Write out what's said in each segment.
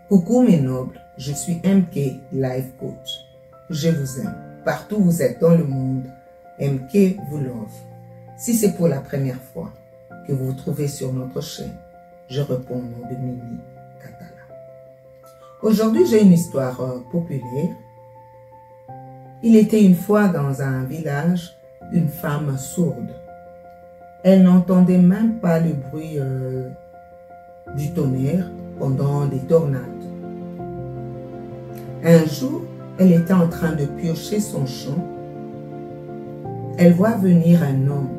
Coucou mes nobles, je suis MK Life Coach. Je vous aime. Partout où vous êtes dans le monde, MK vous love. Si c'est pour la première fois que vous vous trouvez sur notre chaîne, je réponds au nom de Mimi Katala. Aujourd'hui, j'ai une histoire populaire. Il était une fois dans un village une femme sourde. Elle n'entendait même pas le bruit du tonnerre pendant des tornades. Un jour, elle était en train de piocher son champ. Elle voit venir un homme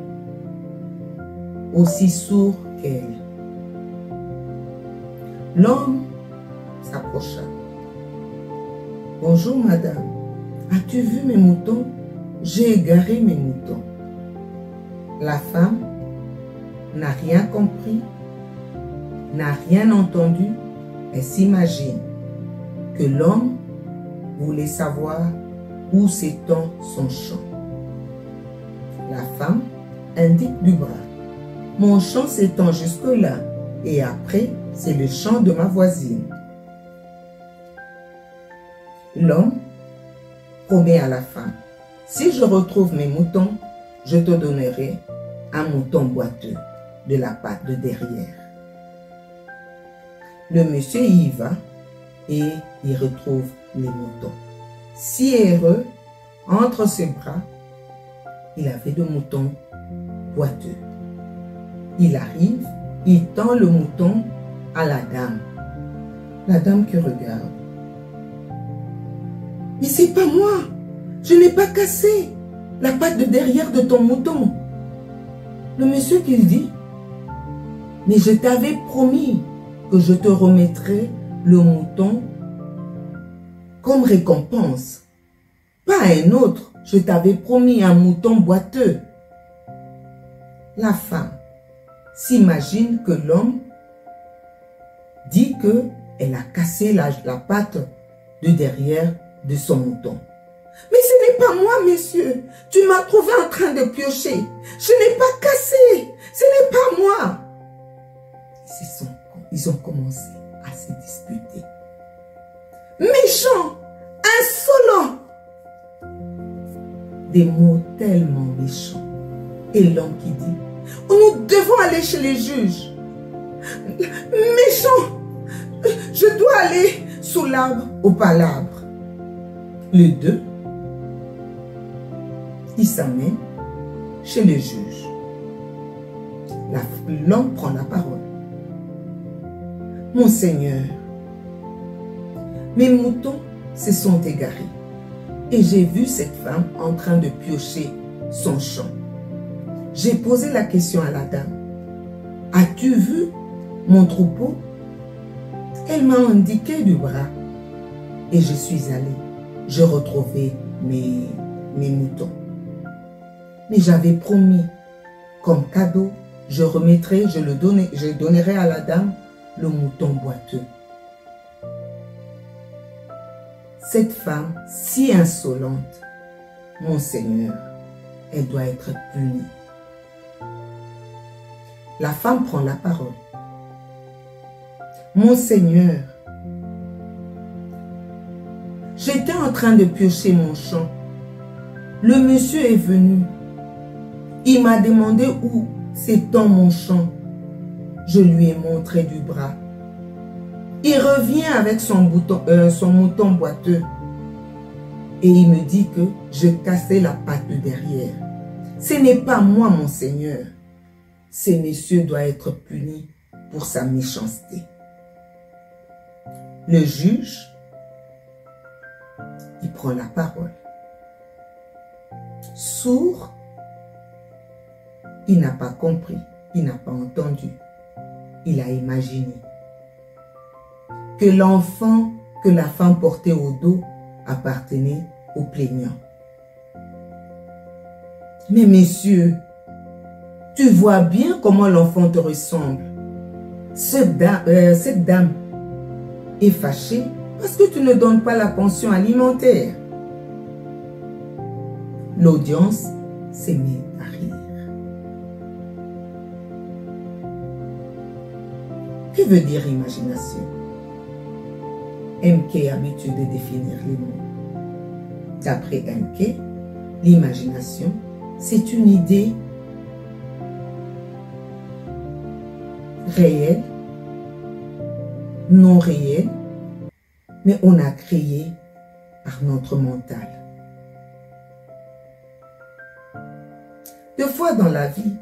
aussi sourd qu'elle. L'homme s'approcha. « Bonjour madame, as-tu vu mes moutons? J'ai égaré mes moutons. » La femme n'a rien compris, n'a rien entendu. Elle s'imagine que l'homme voulait savoir où s'étend son champ. La femme indique du bras. « Mon champ s'étend jusque-là et après, c'est le champ de ma voisine. » L'homme promet à la femme, « Si je retrouve mes moutons, je te donnerai un mouton boiteux de la patte de derrière. » Le monsieur y va et il retrouve les moutons. Si heureux, entre ses bras, il avait de moutons boiteux. Il arrive, il tend le mouton à la dame. La dame qui regarde. « Mais c'est pas moi, je n'ai pas cassé la patte de derrière de ton mouton. » Le monsieur qui dit, « Mais je t'avais promis que je te remettrai le mouton comme récompense. Pas un autre, je t'avais promis un mouton boiteux. » La femme s'imagine que l'homme dit qu'elle a cassé la patte de derrière de son mouton. « Mais ce n'est pas moi, monsieur. Tu m'as trouvé en train de piocher. Je n'ai pas cassé. Ce n'est pas moi. » Ils ont commencé à se disputer. Méchant, insolent. Des mots tellement méchants. Et l'homme qui dit, « Nous devons aller chez les juges. Méchant, je dois aller sous l'arbre au palabre. » Les deux, ils s'amènent chez le juge. L'homme prend la parole. « Mon Seigneur, mes moutons se sont égarés et j'ai vu cette femme en train de piocher son champ. J'ai posé la question à la dame. « As-tu vu mon troupeau? » Elle m'a indiqué du bras et je suis allée. Je retrouvais mes moutons. Mais j'avais promis, comme cadeau, je donnerai à la dame le mouton boiteux. Cette femme si insolente, mon Seigneur, elle doit être punie. » La femme prend la parole. « Mon Seigneur, j'étais en train de piocher mon champ. Le monsieur est venu. Il m'a demandé où s'étend mon champ. Je lui ai montré du bras. Il revient avec son mouton boiteux. Et il me dit que je cassais la patte de derrière. Ce n'est pas moi, mon Seigneur. Ce monsieur doit être puni pour sa méchanceté. » Le juge, il prend la parole. Sourd, il n'a pas compris, il n'a pas entendu. Il a imaginé que l'enfant que la femme portait au dos appartenait au plaignant. « Mais messieurs, tu vois bien comment l'enfant te ressemble. Cette dame est fâchée parce que tu ne donnes pas la pension alimentaire. » L'audience s'est mise à rire. Que veut dire imagination? MK a l'habitude de définir les mots. D'après MK, l'imagination, c'est une idée réelle, non réelle, mais on a créé par notre mental. Deux fois dans la vie,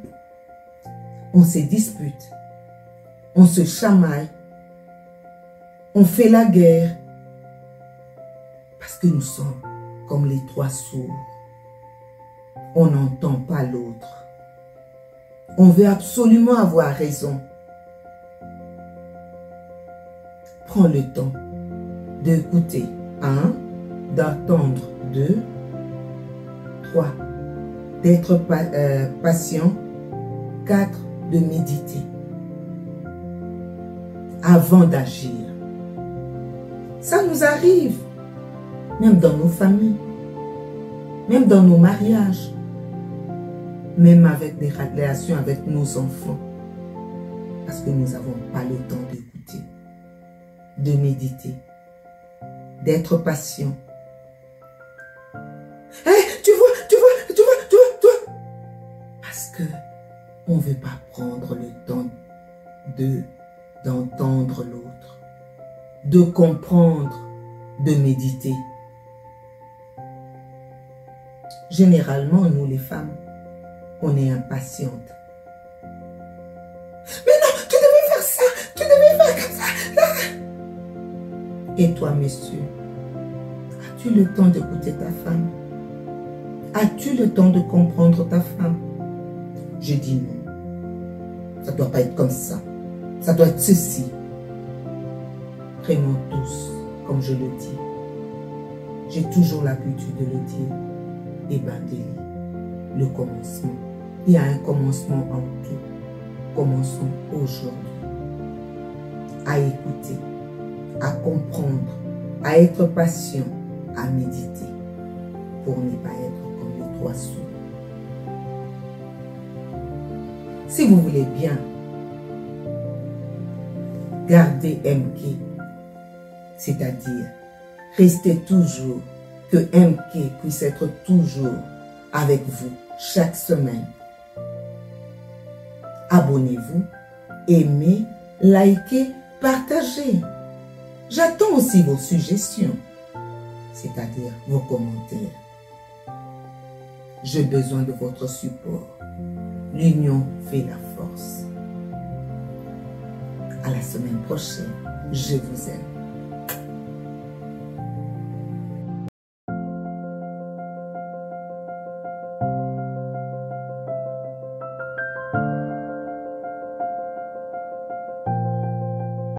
on se dispute, on se chamaille, on fait la guerre, parce que nous sommes comme les trois sourds. On n'entend pas l'autre. On veut absolument avoir raison. Prends le temps d'écouter 1, d'attendre 2, 3, d'être patient, 4, de méditer avant d'agir. Ça nous arrive, même dans nos familles, même dans nos mariages, même avec des relations avec nos enfants, parce que nous n'avons pas le temps d'écouter, de méditer, d'être patient. Hey, tu vois, parce que on ne veut pas prendre le temps d'entendre l'autre, de comprendre, de méditer. Généralement, nous les femmes, on est impatientes. Mais non, tu devais faire ça, tu devais faire comme ça. Là. Et toi, monsieur, as-tu le temps d'écouter ta femme? As-tu le temps de comprendre ta femme? Je dis non. Ça ne doit pas être comme ça. Ça doit être ceci. Prenons tous, comme je le dis. J'ai toujours l'habitude de le dire. Et Bandeli, le commencement. Il y a un commencement en tout. Commençons aujourd'hui à écouter, à comprendre, à être patient, à méditer pour ne pas être comme les trois sourds. Si vous voulez bien garder MK, c'est-à-dire rester toujours, que MK puisse être toujours avec vous chaque semaine. Abonnez-vous, aimez, likez, partagez. J'attends aussi vos suggestions, c'est-à-dire vos commentaires. J'ai besoin de votre support. L'union fait la force. À la semaine prochaine. Je vous aime.